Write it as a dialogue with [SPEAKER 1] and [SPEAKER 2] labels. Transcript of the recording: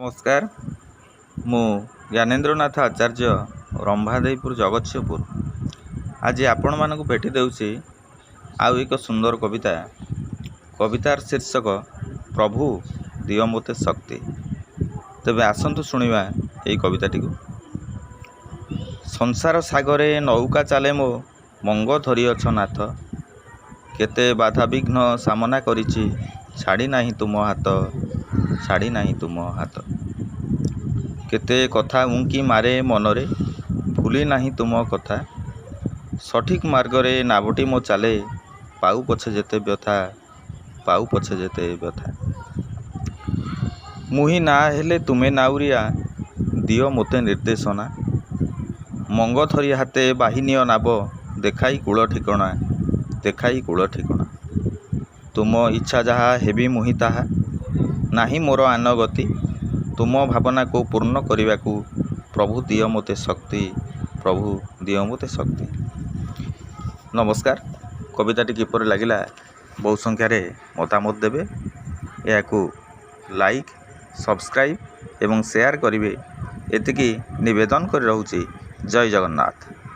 [SPEAKER 1] नमस्कार। मु ज्ञानेन्द्रनाथ आचार्य रंभादेईपुर जगतसिंहपुर आज आपण मानक भेटी देउछि आउ एक सुंदर कविता। कवितार शीर्षक प्रभु दियो मोते शक्ति। तेबे आसंतु शुणिबा एई कविताटी को। संसार सागरे नौका चाले मो मंग धरिअछ नाथ, केते बाधा विघ्न सामना करिछि छाड़ी नाही तुम हाथ, छाड़ी नाही तुम हाथ। केते कथा उंकी मारे मनरे भूली नाही तुम कथा, सठिक मार्गरे नाबटी मो चाले पाउ पछे जेते व्यथा, पाउ पछे जेते व्यथा। मुही ना हेले तुमे नाउरिया दियो मोते निर्देशना, मंग धरी हाते बाहिनिय नाब देखाई कूल ठिकणा, देखाई कूल ठिकणा। तुम इच्छा जहा हेबी मुही ताहा, नाही मोर आनगति, तुम भावना को पूर्ण करने को प्रभु दियो मोते शक्ति, प्रभु दियो मोते शक्ति। नमस्कार। कविताटी किपर लगिला बहु संख्यार मतामत देवे, या लाइक सब्सक्राइब एवं शेयर करेंगे एतिकी निवेदन कर रहुछि। जय जगन्नाथ।